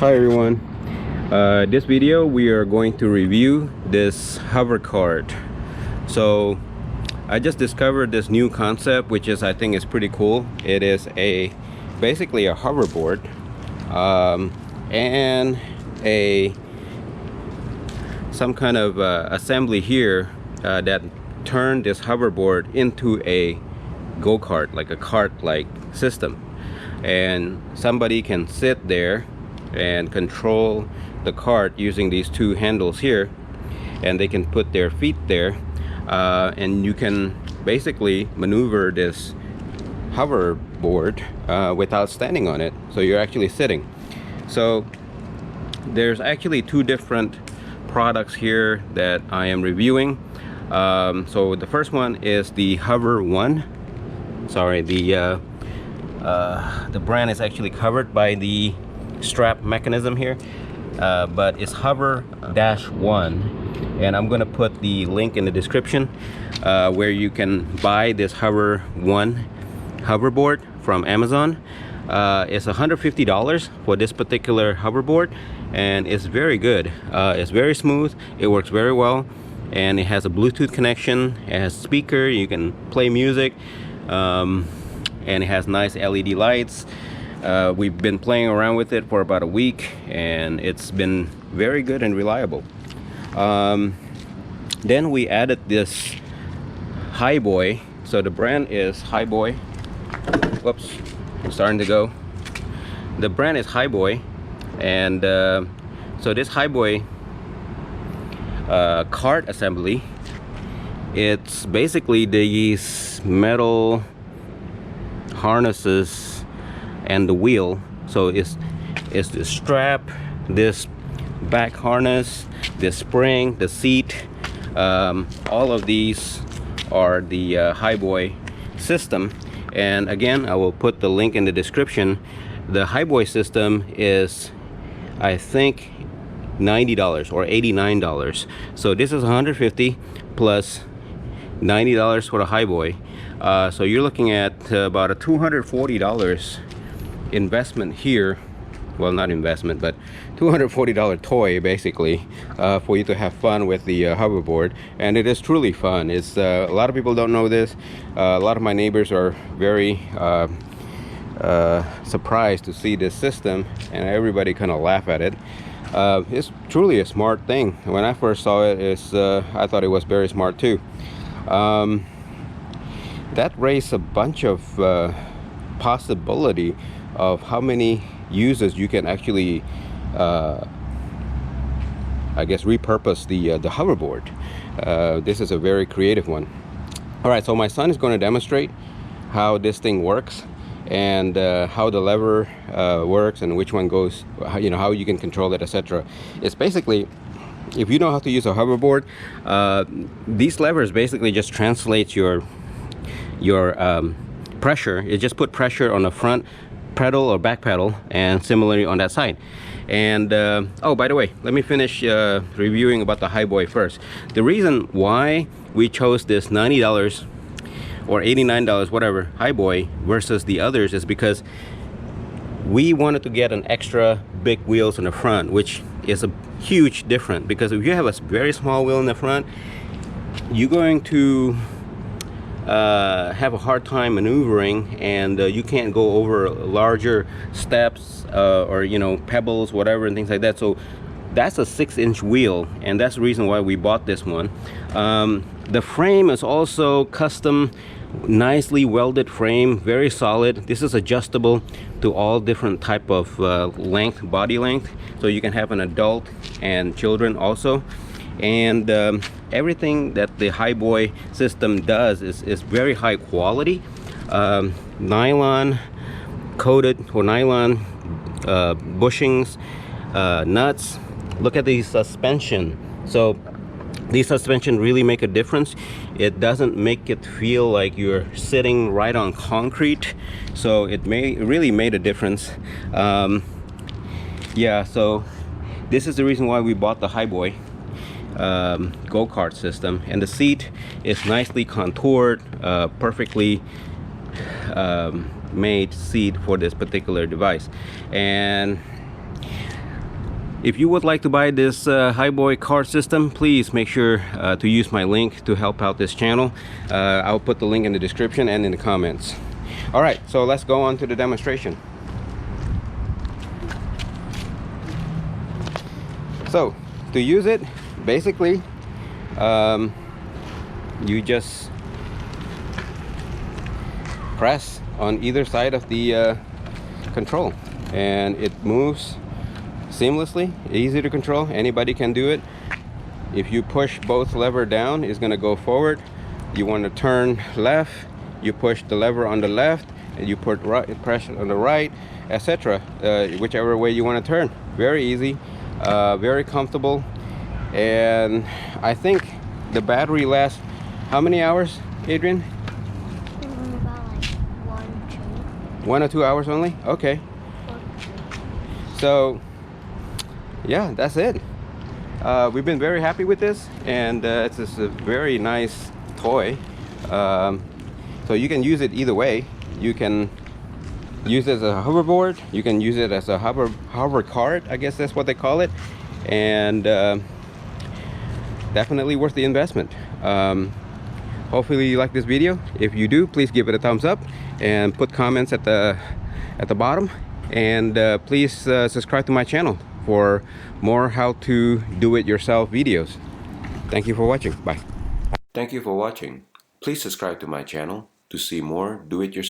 Hi everyone. This video we are going to review this hoverkart. So I just discovered this new concept, which is I think is pretty cool. It is basically a hoverboard and some kind of assembly here that turned this hoverboard into a go-kart, like a cart-like system, and somebody can sit there and control the cart using these two handles here, and they can put their feet there, and you can basically maneuver this hoverboard without standing on it, so you're actually sitting. So there's actually two different products here that I am reviewing. So the first one is the Hover One. Sorry, the brand is actually covered by the strap mechanism here, but it's Hover-1, and I'm gonna put the link in the description where you can buy this Hover One hoverboard from Amazon. It's $150 for this particular hoverboard, and it's very good. It's very smooth, it works very well, and it has a Bluetooth connection, it has speaker, you can play music, and it has nice LED lights. We've been playing around with it for about a week, and it's been very good and reliable. Then we added this Highboy. So the brand is Highboy. Whoops, I'm starting to go. The brand is Highboy, and so this Highboy cart assembly, it's basically these metal harnesses and the wheel. So it's the strap, this back harness, the spring, the seat, all of these are the Highboy system. And again, I will put the link in the description. The Highboy system is, I think, $90 or $89. So this is $150 plus $90 for the Highboy. So you're looking at about a $240 investment here. Well, not investment, but $240 toy basically, for you to have fun with the hoverboard. And it is truly fun. It's a lot of people don't know this. A lot of my neighbors are very surprised to see this system, and everybody kind of laugh at it. It's truly a smart thing. When I first saw it, I thought it was very smart too. That raised a bunch of possibility of how many uses you can actually I guess repurpose the hoverboard. This is a very creative one. All right, so my son is going to demonstrate how this thing works, and how the lever works, and which one goes, you know, how you can control it, etc. It's basically, if you know how to use a hoverboard, these levers basically just translates your pressure. It just put pressure on the front pedal or back pedal, and similarly on that side. And oh, by the way, let me finish reviewing about the Highboy first. The reason why we chose this $90 or $89, whatever, Highboy versus the others is because we wanted to get an extra big wheels on the front, which is a huge difference. Because if you have a very small wheel in the front, you're going to have a hard time maneuvering, and you can't go over larger steps or, you know, pebbles, whatever, and things like that. So that's a 6-inch wheel, and that's the reason why we bought this one. The frame is also custom, nicely welded frame, very solid. This is adjustable to all different type of length, body length, so you can have an adult and children also. And everything that the Highboy system does is very high quality, nylon coated, or nylon bushings, nuts. Look at the suspension. So these suspension really make a difference. It doesn't make it feel like you're sitting right on concrete, so it really made a difference. Yeah, so this is the reason why we bought the Highboy go-kart system. And the seat is nicely contoured, perfectly made seat for this particular device. And If you would like to buy this Highboy kart system, please make sure to use my link to help out this channel. I'll put the link in the description and in the comments. All right, so let's go on to the demonstration. So to use it, basically you just press on either side of the control and it moves seamlessly, easy to control. Anybody can do it. If you push both lever down, it's going to go forward. You want to turn left, you push the lever on the left, and you put press on the right, etc. Whichever way you want to turn. Very easy, very comfortable, and I think the battery lasts how many hours, Adrian? About like 1 or 2 hours only. Okay. So yeah, that's it. We've been very happy with this, and it's just a very nice toy. So you can use it either way. You can use it as a hoverboard, you can use it as a hoverkart, I guess that's what they call it, and definitely worth the investment. Hopefully you like this video. If you do, please give it a thumbs up and put comments at the bottom, and please subscribe to my channel for more how to do it yourself videos. Thank you for watching. Bye. Thank you for watching. Please subscribe to my channel to see more do it yourself